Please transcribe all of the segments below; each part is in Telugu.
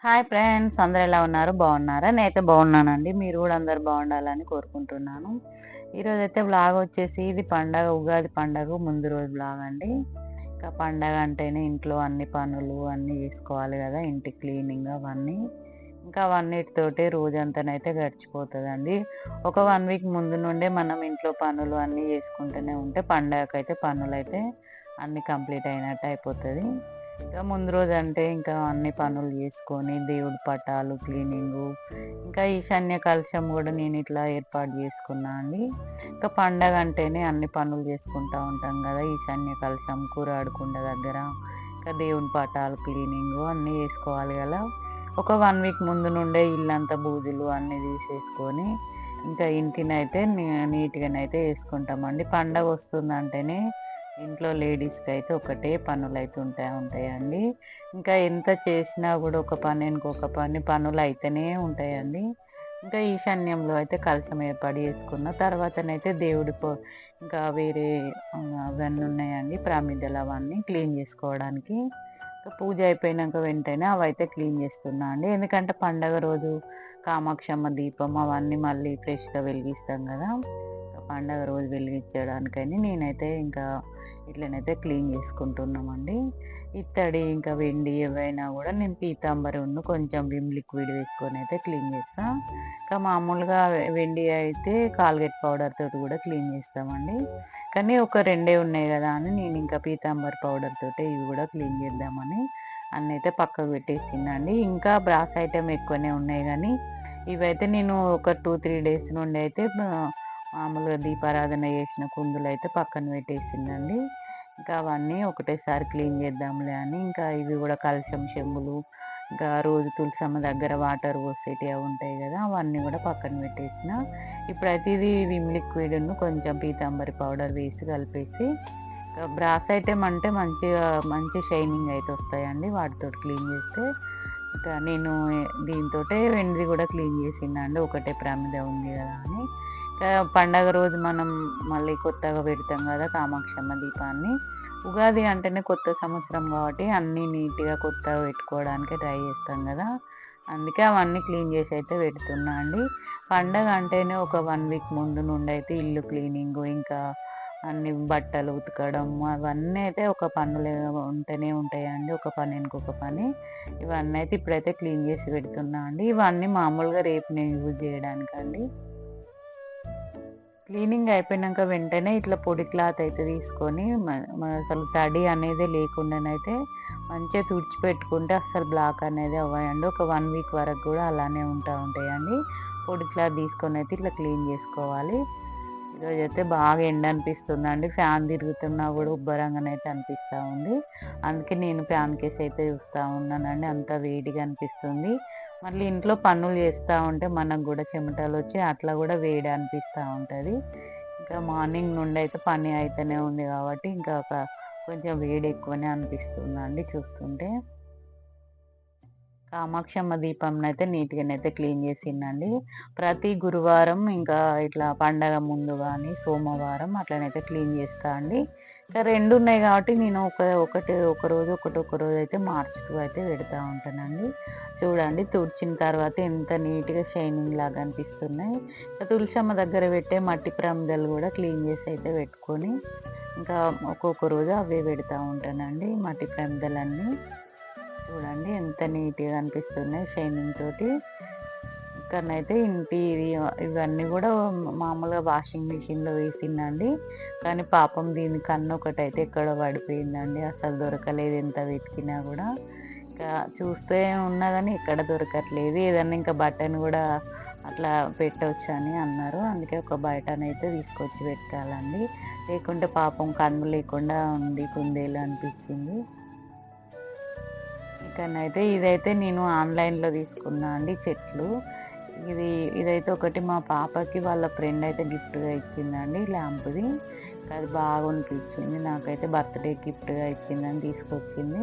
హాయ్ ఫ్రెండ్స్, అందరు ఎలా ఉన్నారు? బాగున్నారా? నేనైతే బాగున్నానండి. మీరు కూడా అందరు బాగుండాలని కోరుకుంటున్నాను. ఈరోజు అయితే వ్లాగ్ వచ్చేసి ఇది పండగ, ఉగాది పండగ ముందు రోజు వ్లాగ్ అండి. ఇంకా పండగ అంటేనే ఇంట్లో అన్ని పనులు అన్నీ చేసుకోవాలి కదా, ఇంటి క్లీనింగ్ అవన్నీ. ఇంకా అవన్నిటితోటి రోజంతానైతే గడిచిపోతుందండి. ఒక 1 వీక్ ముందు నుండే మనం ఇంట్లో పనులు అన్నీ చేసుకుంటూనే ఉంటే పండగకైతే పనులు అయితే అన్నీ కంప్లీట్ అయినట్టు అయిపోతుంది. ఇంకా ముందు రోజు అంటే ఇంకా అన్ని పనులు చేసుకొని దేవుడి పటాలు క్లీనింగు, ఇంకా ఈశాన్య కలశం కూడా నేను ఇట్లా ఏర్పాటు చేసుకున్నా అండి. ఇంకా పండగ అంటేనే అన్ని పనులు చేసుకుంటూ ఉంటాం కదా, ఈశాన్య కలశం కూరాడుకుండ దగ్గర ఇంకా దేవుడి పటాలు క్లీనింగు అన్నీ చేసుకోవాలి కదా. ఒక 1 వీక్ ముందు నుండే ఇల్లంతా బూజులు అన్నీ తీసేసుకొని ఇంకా ఇంటినైతే నీట్గానైతే వేసుకుంటామండి. పండగ వస్తుందంటేనే ఇంట్లో లేడీస్కి అయితే ఒకటే పనులు అయితే ఉంటాయండి. ఇంకా ఎంత చేసినా కూడా ఒక పని ఇంకొక పనులు అయితేనే ఉంటాయండి. ఇంకా ఈశాన్యంలో అయితే కలశం ఏర్పాటు చేసుకున్న తర్వాతనైతే ఇంకా వేరే అవన్నీ ఉన్నాయండి, ప్రమిదలు అవన్నీ క్లీన్ చేసుకోవడానికి. ఇంకా పూజ అయిపోయినాక వెంటనే అవి అయితే క్లీన్ చేస్తున్నా అండి. ఎందుకంటే పండగ రోజు కామాక్షమ్మ దీపం అవన్నీ మళ్ళీ ఫ్రెష్గా వెలిగిస్తాం కదా, పండగ రోజు వెలిగించడానికని నేనైతే ఇంకా ఇట్లనైతే క్లీన్ చేసుకుంటున్నామండి. ఇత్తడి ఇంకా వెండి ఏవైనా కూడా నేను పీతాంబరి కొంచెం విమ్ లిక్విడ్ వేసుకొని అయితే క్లీన్ చేస్తాను. ఇంకా మామూలుగా వెండి అయితే కాల్గేట్ పౌడర్ తోటి కూడా క్లీన్ చేస్తామండి. కానీ ఒక 2 ఉన్నాయి కదా అని నేను ఇంకా పీతాంబరి పౌడర్ తోటి ఇవి కూడా క్లీన్ చేద్దామని అన్నీ అయితే పక్కకు పెట్టేసిందండి. ఇంకా బ్రాస్ ఐటెం ఎక్కువనే ఉన్నాయి కానీ ఇవైతే నేను ఒక 2-3 డేస్ నుండి అయితే మామూలుగా దీపారాధన చేసిన కుందులు అయితే పక్కన పెట్టేసిందండి. ఇంకా అవన్నీ ఒకటేసారి క్లీన్ చేద్దాంలే అని ఇంకా ఇవి కూడా కలశం చెంబులు, ఇంకా రోజు తులసమ్మ దగ్గర వాటర్ పోసేటివి అవి ఉంటాయి కదా, అవన్నీ కూడా పక్కన పెట్టేసిన. ఇప్పుడైతే ఇది విమ్ లిక్విడ్ కొంచెం పీతాంబరి పౌడర్ వేసి కలిపేసి బ్రాస్ ఐటెం అంటే మంచి షైనింగ్ అయితే వస్తాయండి వాటితో క్లీన్ చేస్తే. ఇంకా నేను దీంతో వెండిది కూడా క్లీన్ చేసిందండి, ఒకటే ప్రమిద ఉంది కదా అని. పండగ రోజు మనం మళ్ళీ కొత్తగా పెడతాం కదా కామాక్షమ్మ దీపాన్ని. ఉగాది అంటేనే కొత్త సంవత్సరం కాబట్టి అన్నీ నీట్గా కొత్తగా పెట్టుకోవడానికి ట్రై చేస్తాం కదా, అందుకే అవన్నీ క్లీన్ చేసి అయితే పెడుతున్నా అండి. పండగ అంటేనే ఒక 1 వీక్ ముందు నుండి అయితే ఇల్లు క్లీనింగ్, ఇంకా అన్ని బట్టలు ఉతకడం అవన్నీ అయితే ఒక పనులు ఉంటూనే ఉంటాయండి, ఒక పని ఇంకొక పని. ఇవన్నీ అయితే ఇప్పుడైతే క్లీన్ చేసి పెడుతున్నా అండి. ఇవన్నీ మామూలుగా రేపు నేను యూజ్ చేయడానికండి. క్లీనింగ్ అయిపోయినాక వెంటనే ఇట్లా పొడి క్లాత్ అయితే తీసుకొని అసలు తడి అనేది లేకుండానైతే మంచిగా తుడిచిపెట్టుకుంటే అసలు బ్లాక్ అనేది అవ్వండి. ఒక 1 వీక్ వరకు కూడా అలానే ఉంటాయండి. పొడి క్లాత్ తీసుకొని అయితే ఇట్లా క్లీన్ చేసుకోవాలి. ఈరోజు అయితే బాగా ఎండ అనిపిస్తుందండి, ఫ్యాన్ తిరుగుతున్నా కూడా ఉబ్బరంగానైతే అనిపిస్తూ ఉంది. అందుకే నేను ఫ్యాన్ కేసు అయితే చూస్తూ ఉన్నానండి, అంత వేడిగా అనిపిస్తుంది. మళ్ళీ ఇంట్లో పనులు చేస్తూ ఉంటే మనకు కూడా చెమటలు వచ్చి అట్లా కూడా వేడి అనిపిస్తూ ఉంటుంది. ఇంకా మార్నింగ్ నుండి అయితే పని అయితేనే ఉంది కాబట్టి ఇంకా కొంచెం వేడి ఎక్కువనే అనిపిస్తుందండి చూస్తుంటే. కామాక్షమ్మ దీపంని అయితే నీట్గానైతే క్లీన్ చేసిందండి. ప్రతి గురువారం ఇంకా ఇట్లా పండగ ముందు కానీ సోమవారం అట్లనైతే క్లీన్ చేస్తా అండి. ఇంకా 2 ఉన్నాయి కాబట్టి నేను ఒక రోజు అయితే మార్చుతూ అయితే పెడతా ఉంటానండి. చూడండి తుడిచిన తర్వాత ఎంత నీట్గా షైనింగ్ లాగా అనిపిస్తున్నాయి. తులసమ్మ దగ్గర పెట్టే మట్టి ప్రమిదలు కూడా క్లీన్ చేసి అయితే పెట్టుకొని ఇంకా ఒక్కొక్క రోజు అవే పెడతా ఉంటానండి. మట్టి ప్రమిదలన్నీ చూడండి ఎంత నీట్గా అనిపిస్తున్నాయి షైనింగ్ తోటి. ఇక్కడనైతే ఇవన్నీ కూడా మామూలుగా వాషింగ్ మిషన్లో వేసిందండి. కానీ పాపం దీని కన్ను ఒకటి అయితే ఎక్కడో పడిపోయిందండి, అసలు దొరకలేదు ఎంత వెతికినా కూడా. ఇంకా చూస్తే ఉన్నా కానీ ఎక్కడ దొరకట్లేదు. ఏదన్నా ఇంకా బటన్ కూడా అట్లా పెట్టవచ్చు అని అన్నారు, అందుకే ఒక బటనైతే తీసుకొచ్చి పెట్టాలండి. లేకుంటే పాపం కన్ను లేకుండా ఉంది కుందేలు అనిపించింది. ఇకనైతే ఇదైతే నేను ఆన్లైన్లో తీసుకున్నా అండి చెట్లు. ఇదైతే ఒకటి మా పాపకి వాళ్ళ ఫ్రెండ్ అయితే గిఫ్ట్గా ఇచ్చిందండి ల్యాంప్ది. అది బాగా అనిపించింది. నాకైతే బర్త్‌డే గిఫ్ట్‌గా ఇచ్చిందని తీసుకొచ్చింది.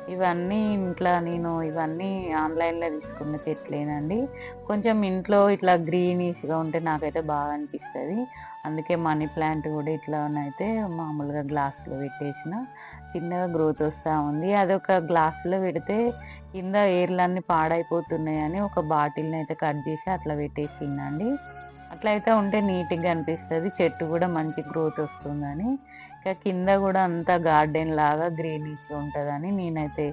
ఇవన్నీ ఇంట్లో నేను ఇవన్నీ ఆన్‌లైన్‌లో తీసుకున్న చెట్లేనండి. కొంచెం ఇంట్లో ఇట్లా గ్రీనిష్‌గా ఉంటే నాకైతే బాగా అనిపిస్తది. అందుకే మనీ ప్లాంట్ కూడా ఇట్లానైతే మామూలుగా గ్లాస్‌లో పెట్టేసిన. చిన్నగా గ్రోత్ వస్తా ఉంది. అదొక గ్లాస్‌లో పెడితే కింద ఏర్లన్నీ పాడైపోతున్నాయని ఒక బాటిల్‌నైతే కట్ చేసి అట్లా పెట్టేసిందండి. అట్లయితే ఉంటే నీట్‌గా అనిపిస్తది. చెట్టు గూడా మంచి గ్రోత్ వస్తుందని. ఇక కింద గూడా అంతా గార్డెన్ లాగా గ్రీనిష్‌గా ఉంటదని నేనైతే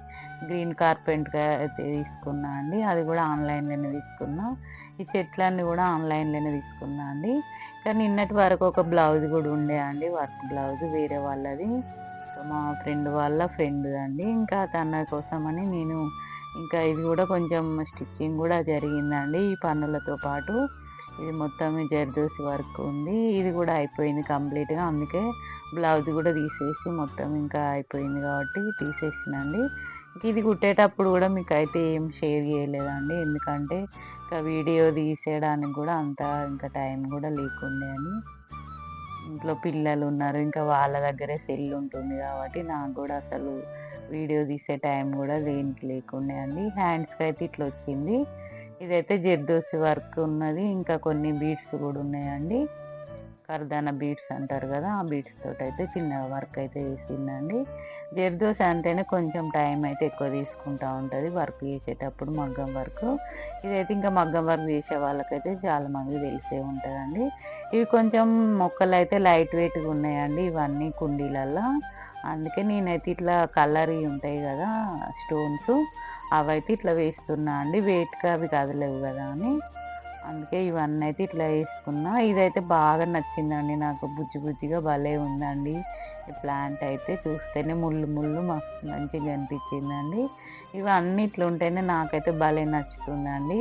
గ్రీన్ కార్పెంట్‌గా అయితే తీసుకున్నా అండి. అది గూడా ఆన్‌లైన్‌లోనే తీసుకున్నా. ఈ చెట్లన్నీ గూడా ఆన్‌లైన్‌లోనే తీసుకున్నా అండి. కానీ నిన్నటి వరకు ఒక బ్లౌజ్ గూడా ఉండే అండి. వర్క్ బ్లౌజ్ వేరే వాళ్ళది. మా ఫ్రెండ్ వాళ్ళ ఫ్రెండ్‌దండి. ఇంకా తన కోసమని నేను ఇంకా ఇది గూడా కొంచెం స్టిచ్చింగ్ గూడా జరిగిందండి ఈ పనులతో పాటు. ఇది మొత్తం జర్దోసి వర్క్ ఉంది. ఇది గూడా అయిపోయింది కంప్లీట్‌గా. అందుకే బ్లౌజ్ గూడా తీసేసి మొత్తం ఇంకా అయిపోయింది కాబట్టి తీసేసినండి. ఇది కుట్టేటప్పుడు గూడా మీకైతే ఏం షేర్ చేయలేదండి. ఎందుకంటే ఇంకా వీడియో తీసేయడానికి గూడా అంత ఇంకా టైం గూడా లేకుండే అని. ఇంట్లో పిల్లలున్నారు. ఇంకా వాళ్ళ దగ్గరే సెల్ ఉంటుంది గాబట్టి నాకు గూడా అసలు వీడియో తీసే టైం గూడా దేనికి లేకుండే అండి. హ్యాండ్స్‌కైతే ఇట్లొచ్చింది. ఇదైతే జర్దోసి వర్క్ ఉన్నది. ఇంకా కొన్ని బీడ్స్ గూడా ఉన్నాయండి. కర్దానా బీడ్స్ అంటారు గదా! ఆ బీడ్స్ తోటయితే చిన్నగా వర్క్ అయితే చేసిందండి. జర్దోసి అంటేనే కొంచెం టైం అయితే ఎక్కువ తీసుకుంటా ఉంటది వర్క్ చేసేటప్పుడు మగ్గం వర్కు. ఇదైతే ఇంకా మగ్గం వర్క్ చేసే వాళ్ళకైతే చాలా మందికి తెలిసే ఉంటదండి. ఇవి కొంచెం మొక్కలైతే లైట్ వెయిట్‌గా ఉన్నాయండి ఇవన్నీ కుండీలల్ల. అందుకే నేనైతే ఇట్లా కలర్‌యి ఉంటాయి గదా! స్టోన్స్ అవైతే ఇట్లా వేస్తున్నా అండి. వెయిట్‌గా అవి కదలవు గదా అని. అందుకే ఇవన్నైతే ఇట్లా ఏసుకున్నా. ఇదైతే బాగా నచ్చిందండి నాకు. బుజ్జి బుజ్జిగా భలే ఉందండి. ఈ ప్లాంట్ అయితే చూస్తేనే ముళ్ళు ముళ్ళు మస్తు మంచిగా అనిపించిందండి. ఇవన్నీ ఇట్లుంటేనే నాకైతే భలే నచ్చుతుందండి.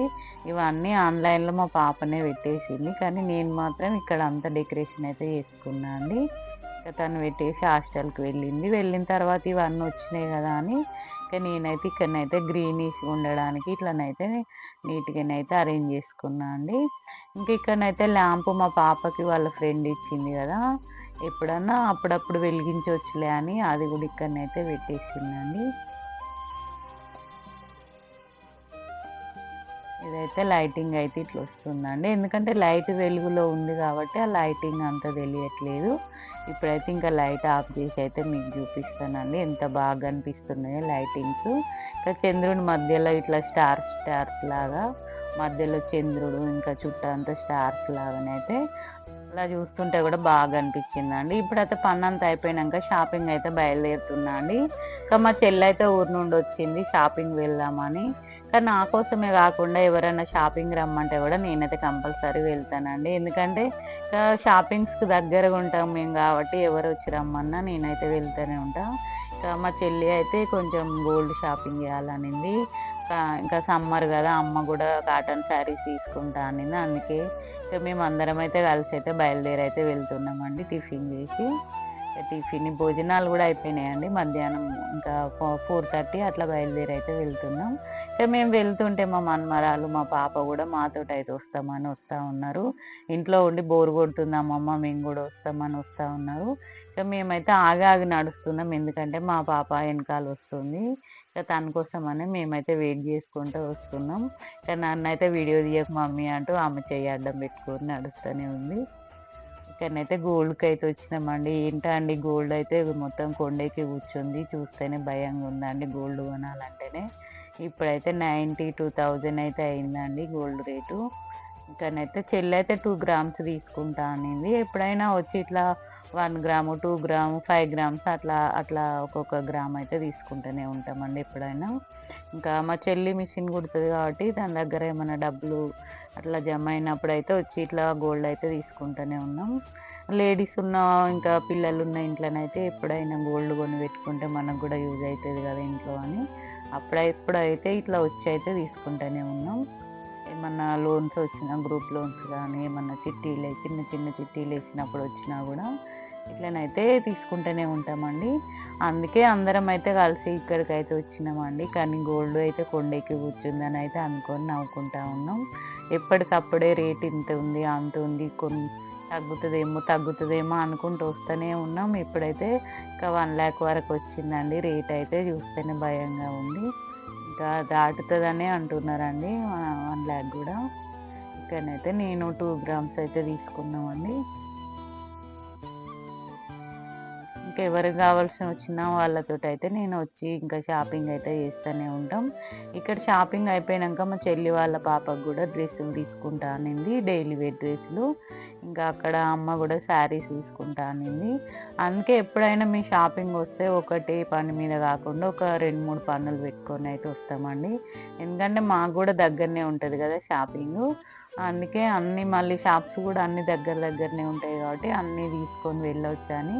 ఇవన్నీ ఆన్‌లైన్‌లో మా పాపనే పెట్టేసింది. కానీ నేను మాత్రం ఇక్కడ అంతా డెకరేషన్ అయితే చేసుకున్నా అండి. ఇక తను పెట్టేసి హాస్టల్‌కి వెళ్ళింది. వెళ్ళిన తర్వాత ఇవన్నీ వచ్చినాయి గదా అని ఇక నేనైతే ఇక్కడనైతే గ్రీనిష్‌గా ఉండడానికి ఇట్లనైతే నీట్‌గానైతే అరేంజ్ చేసుకున్నా అండి. ఇంక ఇక్కడనైతే ల్యాంప్ మా పాపకి వాళ్ళ ఫ్రెండ్ ఇచ్చింది గదా! ఎప్పుడన్నా అప్పుడప్పుడు వెలిగించొచ్చులే అని అది గూడా ఇక్కడనైతే పెట్టేసిందండి. ఇదైతే లైటింగ్ అయితే ఇట్లొస్తుందండి. ఎందుకంటే లైట్ వెలుగులో ఉంది గాబట్టి ఆ లైటింగ్ అంత తెలియట్లేదు. ఇప్పుడైతే ఇంకా లైట్ ఆఫ్ జేసి అయితే మీకు జూపిస్తానండి. ఎంత బాగా కనిపిస్తున్నాయో లైటింగ్స్. ఇంకా చంద్రుని మధ్యలో ఇట్లా స్టార్స్ స్టార్స్ లాగా మధ్యలో చంద్రుడు ఇంకా చుట్టంతా స్టార్స్ లాగానైతే అలా చూస్తుంటే గూడా బాగా అనిపించిందండి. ఇప్పుడైతే పనంతా అయిపోయినంక షాపింగ్ అయితే బయలుదేరుతున్నా అండి. ఇంకా మా చెల్లయితే ఊరు నుండొచ్చింది షాపింగ్ వెళ్దామని. కానీ నా కోసమే గాకుండా ఎవరైనా షాపింగ్ రమ్మంటే గూడా నేనైతే కంపల్సరీ వెళ్తానండి. ఎందుకంటే షాపింగ్స్‌కి దగ్గరగా ఉంటాం మేము గాబట్టి ఎవరొచ్చి రమ్మన్నా నేనైతే వెళ్తూనే ఉంటా. మా చెల్లి అయితే కొంచెం గోల్డ్ షాపింగ్ జేయాలనింది. ఇంకా సమ్మర్ గదా! అమ్మ గూడా కాటన్ శారీస్ తీసుకుంటా అనింది. అందుకే మేమందరం అయితే కలిసైతే బయలుదేరైతే వెళ్తున్నామండి టిఫిన్ జేసి. టిఫిన్ భోజనాలు గూడా అయిపోయినాయండి. మధ్యాహ్నం ఇంకా 4:30 అట్లా బయలుదేరైతే వెళ్తున్నాం. మేము వెళ్తుంటే మా మన్మరాలు, మా పాప గూడా మాతోటైతే వస్తామని వస్తా ఉన్నారు. ఇంట్లో ఉండి బోర్ కొడుతుంది అమ్మమ్మ మేము గూడా వస్తామని వస్తా ఉన్నారు. మేమైతే ఆగి ఆగి నడుస్తున్నాం. ఎందుకంటే మా పాప ఎనకాల వస్తుంది. తన కోసమని మేమైతే వెయిట్ జేసుకుంటూ వస్తున్నాం. నన్నైతే వీడియో తీయకు మమ్మీ అంటూ ఆమె చెయ్యి అడ్డం పెట్టుకొని నడుస్తూనే ఉంది. ఇక్కడనైతే గోల్డ్‌కైతే వచ్చినామండి. ఏంటా అండి గోల్డ్ అయితే మొత్తం కొండెక్కి కూర్చుంది. చూస్తేనే భయంగా ఉందండి గోల్డ్ కొనాలంటేనే. ఇప్పుడైతే 92,000 అయితే అయిందండి గోల్డ్ రేటు. ఇక్కడనైతే చెల్లయితే 2 గ్రామ్స్ తీసుకుంటా అనింది. ఎప్పుడైనా వచ్చి ఇట్లా 1 గ్రాము, 2 గ్రాము, 5 గ్రామ్స్ అట్లా అట్లా ఒక్కొక్క గ్రామ్ అయితే తీసుకుంటూనే ఉంటామండి ఎప్పుడైనా. ఇంకా మా చెల్లి మిషన్ కుడుతది కాబట్టి దాని దగ్గర ఏమన్నా డబ్బులు అట్లా జమ అయినప్పుడైతే వచ్చి ఇట్లా గోల్డ్ అయితే తీసుకుంటూనే ఉన్నాం. లేడీస్ ఉన్న ఇంకా పిల్లలున్న ఇంట్లోనైతే ఎప్పుడైనా గోల్డ్ కొని పెట్టుకుంటే మనకు గూడా యూజ్ అయితది గదా ఇంట్లో అని అప్పుడైతే ఇట్లా వచ్చి అయితే తీసుకుంటూనే ఉన్నాం. ఏమన్నా లోన్స్ వచ్చినా గ్రూప్ లోన్స్ గానీ, ఏమన్నా చిన్న చిన్న చిట్టీలేసినప్పుడు వచ్చినా గూడా ఇట్లనైతే తీసుకుంటూనే ఉంటామండి. అందుకే అందరం అయితే కలిసి ఇక్కడికైతే వచ్చినామండి. కానీ గోల్డ్ అయితే కొండెక్కి కూర్చుందని అయితే అనుకోని నవ్వుకుంటా ఉన్నాం. ఎప్పటికప్పుడే రేట్ ఇంత ఉంది, అంత ఉంది తగ్గుతుందేమో అనుకుంటూ వస్తూనే ఉన్నాం. ఇప్పుడైతే ఇంకా 1,00,000 వరకు వచ్చిందండి. రేట్ అయితే చూస్తేనే భయంగా ఉంది. ఇంకా దాటుతుందనే అంటున్నారండి 1,00,000 కూడా. ఇక్కడనైతే నేను 2 గ్రామ్స్ అయితే తీసుకున్నామండి. ఇంకా ఎవరికి కావాల్సిన వచ్చిన వాళ్ళతోటైతే నేను వచ్చి ఇంకా షాపింగ్ అయితే చేస్తూనే ఉంటాం. ఇక్కడ షాపింగ్ అయిపోయినాక మా చెల్లి వాళ్ళ పాపకు కూడా డ్రెస్సులు తీసుకుంటా అనింది. డైలీ వేర్ డ్రెస్సులు. ఇంకా అక్కడ అమ్మ కూడా శారీస్ తీసుకుంటా అనింది. అందుకే ఎప్పుడైనా మీ షాపింగ్ వస్తే ఒకటే పని మీద కాకుండా ఒక 2, 3 పనులు పెట్టుకొని అయితే వస్తామండి. ఎందుకంటే మాకు కూడా దగ్గరనే ఉంటుంది కదా షాపింగు. అందుకే అన్నీ మళ్ళీ షాప్స్ కూడా అన్ని దగ్గరనే ఉంటాయి కాబట్టి అన్నీ తీసుకొని వెళ్ళొచ్చని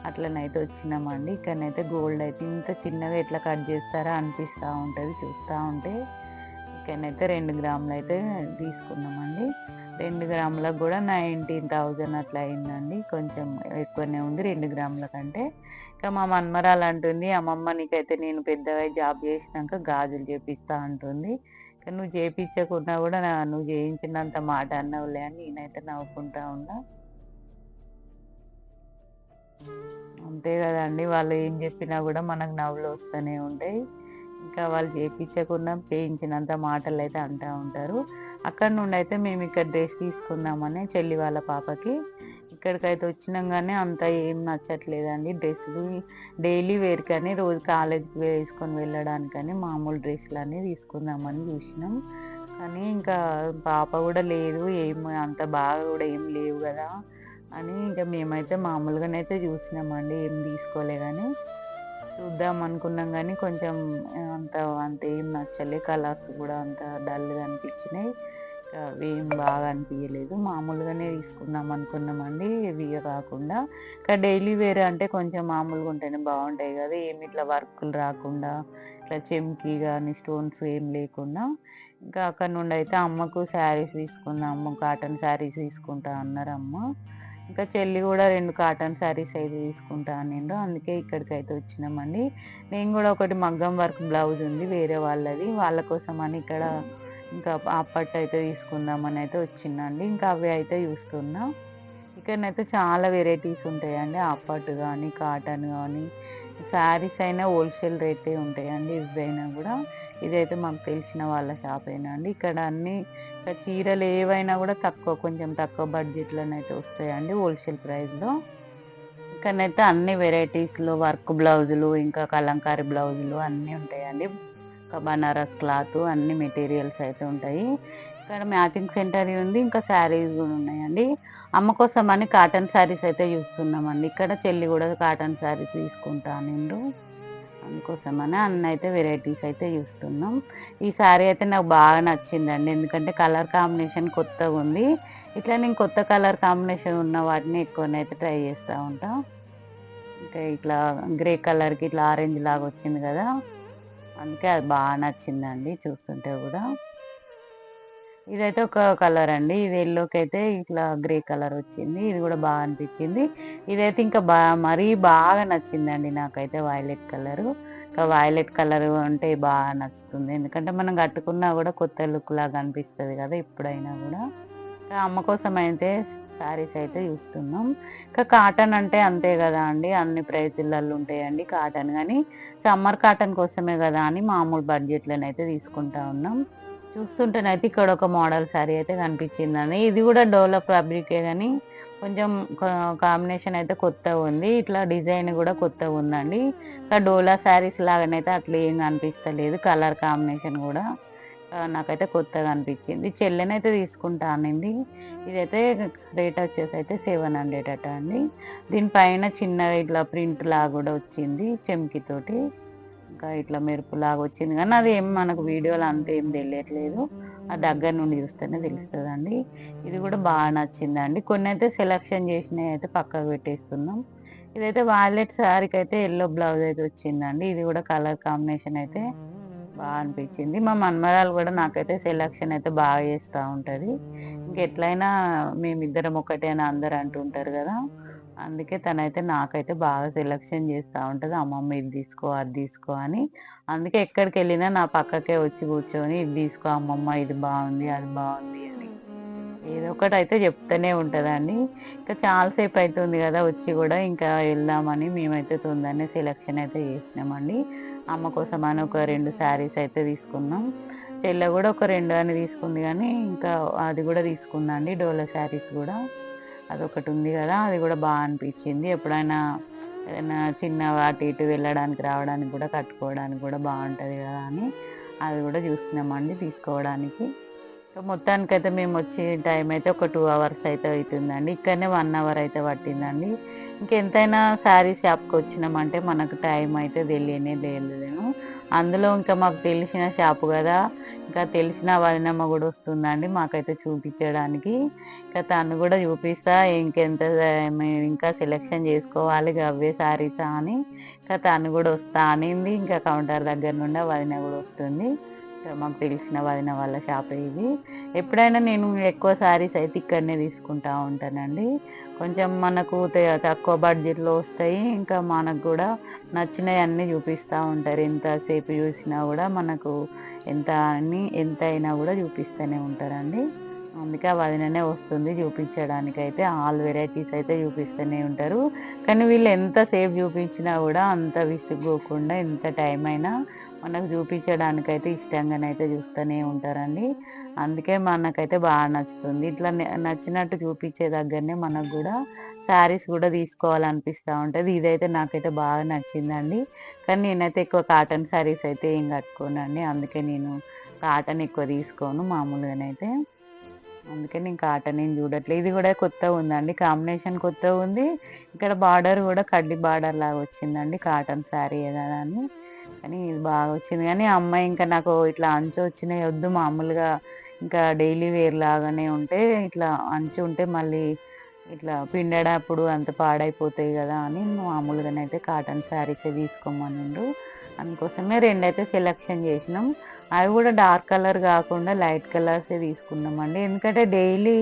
అట్లనైతే వచ్చినామండి. ఇక్కడనైతే గోల్డ్ అయితే ఇంత చిన్నగా ఎట్లా కట్ చేస్తారా అనిపిస్తూ ఉంటుంది చూస్తూ ఉంటే. ఇక్కడనైతే 2 గ్రాములు అయితే తీసుకున్నామండి. 2 గ్రాములకు కూడా 19,000 అట్లా అయిందండి. కొంచెం ఎక్కువనే ఉంది 2 గ్రాముల కంటే. ఇంకా మా మన్మరాలు అంటుంది, అమ్మమ్మ నీకైతే నేను పెద్దగా జాబ్ చేసినాక గాజులు చేపిస్తా అంటుంది. కానీ నువ్వు చేపించకున్నా కూడా నువ్వు చేయించినంత మాట అన్నవులే అని నేనైతే నవ్వుకుంటా ఉన్నా. అంతే కదండి. వాళ్ళు ఏం చెప్పినా కూడా మనకు నవ్వులు వస్తూనే ఉంటాయి. ఇంకా వాళ్ళు చేయించకుండా చేయించినంత మాటలు అయితే అంటూ ఉంటారు. అక్కడ నుండి అయితే మేము ఇక్కడ డ్రెస్ తీసుకుందామని చెల్లి వాళ్ళ పాపకి ఇక్కడికైతే వచ్చినాం కానీ అంత ఏం నచ్చట్లేదండి. డ్రెస్సులు డైలీ వేర్ కానీ రోజు కాలేజీకి వేసుకొని వెళ్ళడానికని మామూలు డ్రెస్సులు అన్నీ తీసుకుందామని చూసినాం. కానీ ఇంకా పాప కూడా లేదు, ఏం అంత బాగా కూడా ఏం లేవు కదా అని ఇంకా మేమైతే మామూలుగానైతే చూసినామండి. ఏం తీసుకోలే కానీ చూద్దాం అనుకున్నాం కానీ కొంచెం అంత ఏం నచ్చలే. కలర్స్ కూడా అంత డల్గా అనిపించినాయి. అవి ఏం బాగా అనిపించలేదు. మామూలుగానే తీసుకుందాం అనుకున్నామండి ఇవి కాకుండా. ఇంకా డైలీ వేర్ అంటే కొంచెం మామూలుగా ఉంటేనే బాగుంటాయి కదా, ఏమి ఇట్లా వర్కులు రాకుండా ఇట్లా చెమ్కీ కానీ స్టోన్స్ ఏం లేకుండా. ఇంకా అక్కడ నుండి అయితే అమ్మకు శారీస్ తీసుకుందాము, కాటన్ శారీస్ తీసుకుంటా అన్నారు అమ్మ. ఇంకా చెల్లి కూడా 2 కాటన్ శారీస్ అయితే తీసుకుంటా అనిండు. అందుకే ఇక్కడికైతే వచ్చినామండి. నేను కూడా ఒకటి మగ్గం వర్క్ బ్లౌజ్ ఉంది వేరే వాళ్ళది, వాళ్ళ కోసం అని ఇక్కడ ఇంకా అప్పట్టు అయితే తీసుకుందామని అయితే వచ్చిందండి. ఇంకా అవి అయితే చూస్తున్నా. ఇక్కడనైతే చాలా వెరైటీస్ ఉంటాయండి. అప్పట్టు కానీ కాటన్ కానీ శారీస్ అయినా హోల్సేల్ రేట్లే ఉంటాయండి. ఇవైనా కూడా ఇదైతే మాకు తెలిసిన వాళ్ళ షాప్ అయినా అండి. ఇక్కడ అన్ని చీరలు ఏవైనా కూడా కొంచెం తక్కువ బడ్జెట్లోనైతే వస్తాయండి హోల్సేల్ ప్రైస్లో. ఇక్కడనైతే అన్ని వెరైటీస్లో వర్క్ బ్లౌజులు ఇంకా కలంకారీ బ్లౌజులు అన్నీ ఉంటాయండి. బనారస్ క్లాత్ అన్ని మెటీరియల్స్ అయితే ఉంటాయి. ఇక్కడ మ్యాచింగ్ సెంటర్ ఉంది, ఇంకా శారీస్ కూడా ఉన్నాయండి. అమ్మ కోసం అని కాటన్ శారీస్ అయితే చూస్తున్నామండి. ఇక్కడ చెల్లి కూడా కాటన్ శారీస్ తీసుకుంటా నిండు, అందుకోసమని అన్న అయితే వెరైటీస్ అయితే చూస్తున్నాం. ఈ శారీ అయితే నాకు బాగా నచ్చిందండి, ఎందుకంటే కలర్ కాంబినేషన్ కొత్తగా ఉంది. ఇట్లా నేను కొత్త కలర్ కాంబినేషన్ ఉన్న వాటిని ఎక్కువనైతే ట్రై చేస్తూ ఉంటాం. ఇంకా ఇట్లా గ్రే కలర్కి ఇట్లా ఆరెంజ్ లాగా వచ్చింది కదా, అందుకే అది బాగా నచ్చిందండి చూస్తుంటే కూడా. ఇదైతే ఒక కలర్ అండి, ఇది ఎల్లోకి అయితే ఇట్లా గ్రే కలర్ వచ్చింది, ఇది కూడా బాగా అనిపించింది. ఇదైతే ఇంకా మరీ బాగా నచ్చిందండి నాకైతే వైలెట్ కలరు. ఇంకా వైలెట్ కలర్ అంటే బాగా నచ్చుతుంది, ఎందుకంటే మనం కట్టుకున్నా కూడా కొత్త లుక్ లాగా అనిపిస్తుంది కదా ఎప్పుడైనా కూడా. ఇంకా అమ్మ కోసం అయితే శారీస్ అయితే చూస్తున్నాం. ఇంకా కాటన్ అంటే అంతే కదా అండి, అన్ని ప్రైజులలో ఉంటాయండి కాటన్. కానీ సమ్మర్ కాటన్ కోసమే కదా అని మామూలు బడ్జెట్లోనైతే తీసుకుంటా ఉన్నాం. చూస్తుంటేనైతే ఇక్కడ ఒక మోడల్ శారీ అయితే కనిపించిందండి. ఇది కూడా డోలా ఫ్యాబ్రికే కానీ కొంచెం కాంబినేషన్ అయితే కొత్తగా ఉంది, ఇట్లా డిజైన్ కూడా కొత్తగా ఉందండి. ఇంకా డోలా శారీస్ లాగానైతే అట్లా ఏం కనిపిస్తలేదు, కలర్ కాంబినేషన్ కూడా నాకైతే కొత్తగా అనిపించింది. చెల్లెనైతే తీసుకుంటా అనింది. ఇదైతే రేట్ వచ్చేసి అయితే 700 అట అండి. దీనిపైన చిన్నగా ఇట్లా ప్రింట్ లాగా కూడా వచ్చింది చెమ్కితోటి, ఇంకా ఇట్లా మెరుపు లాగా వచ్చింది. కానీ అది ఏం మనకు వీడియోలో అంత ఏం తెలియట్లేదు, ఆ దగ్గర నుండి చూస్తేనే తెలుస్తుందండి. ఇది కూడా బాగా నచ్చిందండి. కొన్ని అయితే సెలెక్షన్ చేసినవి అయితే పక్కకు పెట్టేస్తున్నాం. ఇదైతే వాయిలెట్ శారీకి అయితే ఎల్లో బ్లౌజ్ అయితే వచ్చిందండి. ఇది కూడా కలర్ కాంబినేషన్ అయితే బాగా అనిపించింది. మా మన్మరాలు కూడా నాకైతే సెలెక్షన్ అయితే బాగా చేస్తూ ఉంటుంది. ఇంకెట్లయినా మేమిద్దరం ఒకటే అని అందరు అంటుంటారు కదా, అందుకే తనైతే నాకైతే బాగా సెలెక్షన్ చేస్తూ ఉంటుంది. అమ్మమ్మ ఇది తీసుకో అది తీసుకో అని. అందుకే ఎక్కడికి వెళ్ళినా నా పక్కకే వచ్చి కూర్చొని ఇది తీసుకో అమ్మమ్మ, ఇది బాగుంది అది బాగుంది అని. ఏదో ఒకటైతే చెప్తూనే ఉంటదండి. ఇంకా చాలా సేపు అయితుంది గదా! వచ్చి గూడా ఇంకా వెళ్దామని మేమైతే తొందరనే సెలక్షన్ అయితే చేసినామండి. అమ్మ కోసమని ఒక 2 శారీస్ అయితే తీసుకున్నాం. చెల్లె గూడా ఒక 2 అని తీసుకుంది గానీ, ఇంకా అది గూడా తీసుకుందండి డోలా శారీస్ గూడా. అదొకటి ఉంది గదా! అది గూడా అనిపిచ్చింది. ఎప్పుడైనా ఏదైనా చిన్నగా అటు ఇటు వెళ్ళడానికి, రావడానికి గూడా కట్టుకోవడానికి గూడా బావుంటది గదా! అని అది గూడా చూస్తున్నామండి తీసుకోవడానికి. సో, మొత్తానికైతే మేమొచ్చే టైమయితే ఒక 2 అవర్స్ అయితే అయితుందండి. ఇక్కడనే 1 అవర్ అయితే పట్టిందండి. ఇంకెంతైనా శారీ షాప్‌కొచ్చినామంటే మనకు టైమయితే తెలియనే తెలియదు. అందులో ఇంకా మాకు తెలిసిన షాపు గదా! ఇంకా తెలిసిన వదినమ్మ గూడా వస్తుందండి మాకైతే చూపిచ్చడానికి. ఇంకా తను గూడా చూపిస్తా ఇంకెంత మేమింకా సెలక్షన్ జేసుకోవాలి గవ్వే శారీసా అని. ఇంకా తను గూడా వస్తా అనింది. ఇంకా కౌంటర్ దగ్గర నుండి ఆ వదిన గూడా వస్తుంది. మాకు తెలిసిన వదిన వాళ్ళ షాపే ఇది. ఎప్పుడైనా నేను ఎక్కువ శారీస్ అయితే ఇక్కడనే తీసుకుంటా ఉంటానండి. కొంచెం మనకు తక్కువ బడ్జెట్‌లో వస్తాయి. ఇంకా మనకు గూడా నచ్చినయన్నీ చూపిస్తా ఉంటారు. ఎంతసేపు చూసినా గూడా మనకు ఎంతైనా గూడా చూపిస్తూనే ఉంటారండి. అందుకే ఆ వదిననే వస్తుంది చూపించడానికైతే. ఆల్ వెరైటీస్ అయితే చూపిస్తూనే ఉంటారు. కానీ వీళ్ళు ఎంత సేపు చూపించినా గూడా అంత విసుగోకుండా ఎంత టైమైనా మనకు చూపించడానికైతే ఇష్టంగానైతే చూస్తూనే ఉంటారండి. అందుకే మనకైతే బాగా నచ్చుతుంది. ఇట్లా నచ్చినట్టు చూపించే దగ్గరనే మనకు గూడా శారీస్ గూడా తీసుకోవాలనిపిస్తా ఉంటది. ఇదైతే నాకైతే బాగా నచ్చిందండి. కానీ నేనైతే ఎక్కువ కాటన్ శారీస్ అయితే ఏం కట్టుకోనండి. అందుకే నేను కాటన్ ఎక్కువ తీసుకోను మామూలుగానైతే. అందుకే నేను కాటన్ ఏం చూడట్లే. ఇది గూడా కొత్తగుందండి. కాంబినేషన్ కొత్తగుంది. ఇక్కడ బార్డర్ గూడా కడ్డీ బార్డర్ లాగా వచ్చిందండి. కాటన్ శారీయే గదా అని. కానీ ఇది బాగా వచ్చింది గానీ, ఆ అమ్మాయి ఇంకా నాకు ఇట్లా అంచు వచ్చినయి వద్దు మామూలుగా ఇంకా డైలీ వేర్ లాగానే ఉంటే, ఇట్లా అంచు ఉంటే మళ్ళీ ఇట్లా పిండేటప్పుడు అంత పాడైపోతాయి గదా అని మామూలుగానైతే కాటన్ శారీసే తీసుకోమనిండ్రు. అందుకోసమే 2 అయితే సెలక్షన్ జేసినాం. అవి గూడా డార్క్ కలర్ గాకుండా లైట్ కలర్సే తీసుకున్నామండి. ఎందుకంటే డైలీ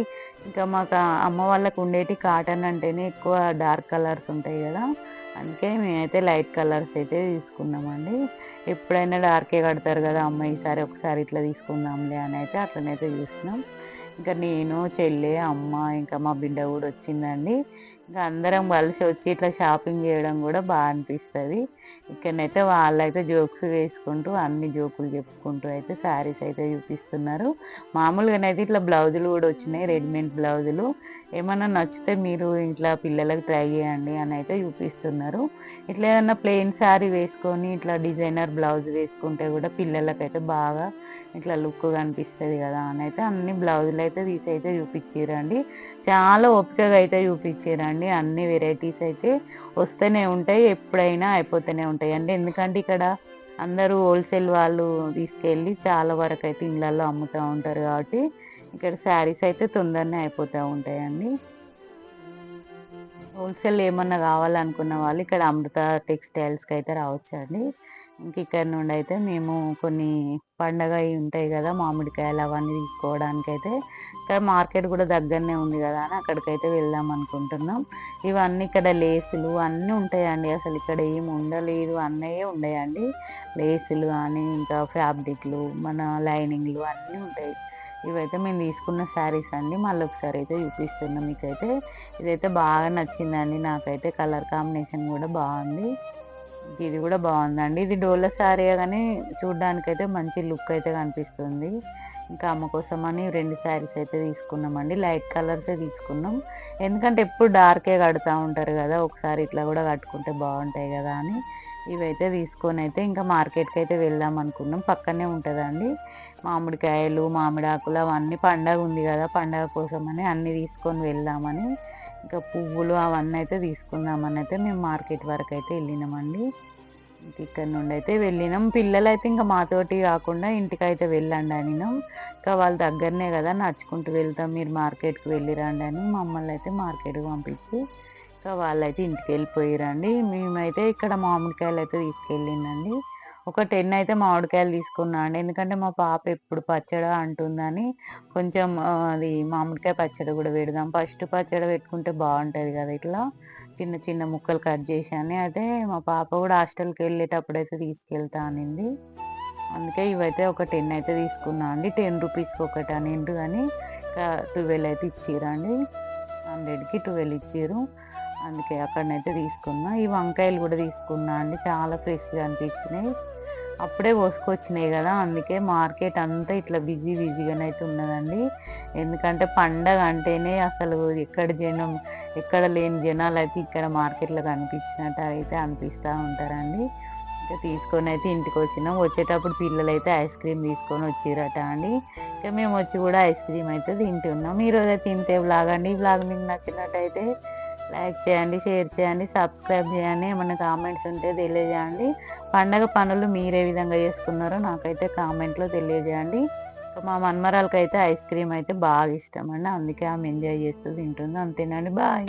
ఇంకా మాకు అమ్మ వాళ్ళకి ఉండేటి కాటన్ అంటేనే ఎక్కువ డార్క్ కలర్స్ ఉంటాయి గదా! అందుకే మేమైతే లైట్ కలర్స్ అయితే తీసుకున్నామండి. ఎప్పుడైనా డార్కే కడతారు గదా! అమ్మ ఈసారి ఒకసారి ఇట్లా తీసుకుందాంలే అనైతే అట్లనైతే చూసినాం. ఇంకా నేను, చెల్లె, అమ్మ ఇంకా మా బిడ్డ గూడా వచ్చిందండి. ఇంకా అందరం కలిసి వచ్చి ఇట్లా షాపింగ్ జేయడం గూడా అనిపిస్తది. ఇక్కడనైతే వాళ్ళైతే జోక్స్ వేసుకుంటూ అన్ని జోకులు చెప్పుకుంటూ అయితే శారీస్ అయితే చూపిస్తున్నారు. మామూలుగానైతే ఇట్లా బ్లౌజులు గూడా వచ్చినాయి. రెడీమేడ్ బ్లౌజులు. ఏమన్నా నచ్చితే మీరు ఇంట్లా పిల్లలకి ట్రై జేయండి అనైతే చూపిస్తున్నారు. ఇట్లా ఏదన్నా ప్లెయిన్ శారీ వేసుకొని ఇట్లా డిజైనర్ బ్లౌజ్ వేసుకుంటే గూడా పిల్లలకైతే బాగా ఇట్లా లుక్ కనిపిస్తది గదా అనైతే అన్ని బ్లౌజులైతే తీసైతే చూపిచ్చిర్రండి. చాలా ఓపికగా అయితే చూపిచ్చిర్రండి. అన్ని వెరైటీస్ అయితే వస్తూనే ఉంటాయి. ఎప్పుడైనా అయిపోతూనే ఉంటాయండి. ఎందుకంటే ఇక్కడ అందరూ హోల్‌సేల్ వాళ్ళు తీసుకెళ్ళి చాలా వరకైతే ఇళ్ళల్లో అమ్ముతా ఉంటారు కాబట్టి, ఇక్కడ శారీస్ అయితే తొందరనే అయిపోతా ఉంటాయండి. హోల్‌సేల్ ఏమన్నా గావాలనుకున్న వాళ్ళు ఇక్కడ అమృత టెక్స్‌టైల్స్‌కయితే రావచ్చండి. ఇంక ఇక్కడ నుండయితే మేము కొన్ని పండగయి ఉంటాయి గదా! మామిడికాయలు అవన్నీ తీసుకోవడానికైతే ఇక్కడ మార్కెట్ గూడా దగ్గరనే ఉంది గదా! అని అక్కడికైతే వెళ్దాం అనుకుంటున్నాం. ఇవన్నీ ఇక్కడ లేసులు అన్నీ ఉంటాయండి. అసలు ఇక్కడ ఏమి ఉండలేదు అన్నయే ఉన్నాయండి. లేసులు గానీ, ఇంకా ఫ్యాబ్రిక్‌లు, మన లైనింగ్‌లు అన్నీ ఉంటాయి. ఇవైతే మేము తీసుకున్న శారీస్ అండి. మళ్ళొకసారి అయితే చూపిస్తున్నా మీకైతే. ఇదైతే బాగా నచ్చిందండి నాకైతే. కలర్ కాంబినేషన్ గూడా బావుంది. ఇది గూడా బావుందండి. ఇది డోలా శారీయే గానీ చూడ్డానికైతే మంచి లుక్ అయితే కనిపిస్తుంది. ఇంకా అమ్మ కోసమని 2 శారీస్ అయితే తీసుకున్నామండి. లైట్ కలర్సే తీసుకున్నాం. ఎందుకంటే ఎప్పుడు డార్కే కడతా ఉంటారు గదా! ఒకసారి ఇట్లా గూడా కట్టుకుంటే బావుంటాయి గదా! అని ఇవైతే తీసుకొనైతే ఇంకా మార్కెట్‌కైతే వెళ్దాం అనుకున్నాం. పక్కనే ఉంటదండి. మామిడికాయలు, మామిడాకులు అవన్నీ పండగుంది గదా! పండగ కోసమని అన్నీ తీసుకొని వెళ్దామని ఇంకా పువ్వులు అవన్నీ అయితే తీసుకుందామనైతే మేము మార్కెట్ వరకైతే ఎళ్ళినామండి. ఇంక నుండైతే వెళ్ళినాం. పిల్లలైతే ఇంక మాతోటి గాకుండా ఇంటికైతే వెళ్ళండనినాం. ఇంకా వాళ్ళ దగ్గరనే గదా! నడుచుకుంటూ వెళ్తాం. మీరు మార్కెట్‌కి వెళ్ళి రండని మమ్మల్నయితే మార్కెట్‌కి పంపించి, ఇంకా వాళ్ళైతే ఇంటికెళ్ళిపోయిర్రండి. మేమైతే ఇక్కడ మామిడికాయలైతే తీసుకెళ్ళిందండి. ఒక 10 అయితే మామిడికాయలు తీసుకున్నా అండి. ఎందుకంటే మా పాప ఎప్పుడు పచ్చడా అంటుందని కొంచెం అది మామిడికాయ పచ్చడి గూడా పెడదాం. ఫస్ట్ పచ్చడి పెట్టుకుంటే బావుంటది గదా! ఇట్లా చిన్న చిన్న ముక్కలు కట్ జేసి అని. అయితే మా పాప గూడా హాస్టల్‌కెళ్ళేటప్పుడైతే తీసుకెళ్తా అనింది. అందుకే ఇవైతే ఒక 10 అయితే తీసుకున్నా అండి. 10 రూపీస్‌కి ఒకటి అనిండ్రు గానీ, 12 అయితే ఇచ్చిరండి. 100కి 12 ఇచ్చిర్రు. అందుకే అక్కడనైతే తీసుకున్నా. ఈ వంకాయలు కూడా తీసుకున్నా అండి. చాలా ఫ్రెష్‌గా అనిపించినాయి. అప్పుడే కోసుకొచ్చినాయి కదా! అందుకే మార్కెట్ అంతా ఇట్లా బిజీగానైతే ఉన్నదండి. ఎందుకంటే పండగ అంటేనే అసలు ఎక్కడ లేని జనాలైతే ఇక్కడ మార్కెట్‌లో కనిపించినట్టు అయితే అనిపిస్తా ఉంటారండి. ఇంకా తీసుకొనైతే ఇంటికొచ్చినాం. వచ్చేటప్పుడు పిల్లలైతే ఐస్ క్రీమ్ తీసుకొని వచ్చిర్రట అండి. ఇక మేము వచ్చి కూడా ఐస్ క్రీమ్ అయితే తింటున్నాం. ఈరోజైతే ఇంతే వ్లాగ్ అండి. ఈ వ్లాగ్ మీకు నచ్చినట్టయితే లైక్ చేయండి, షేర్ చేయండి, సబ్స్క్రైబ్ చేయండి. ఏమన్నా కామెంట్స్ ఉంటే తెలియజేయండి. పండగ పనులు మీరే విధంగా చేసుకున్నారో నాకైతే కామెంట్లో తెలియజేయండి. మా మనమరాలకైతే ఐస్ క్రీమ్ అయితే బాగా ఇష్టం అండి. అందుకే ఆమె ఎంజాయ్ చేస్తూ తింటుంది. అంతేనండి. బాయ్.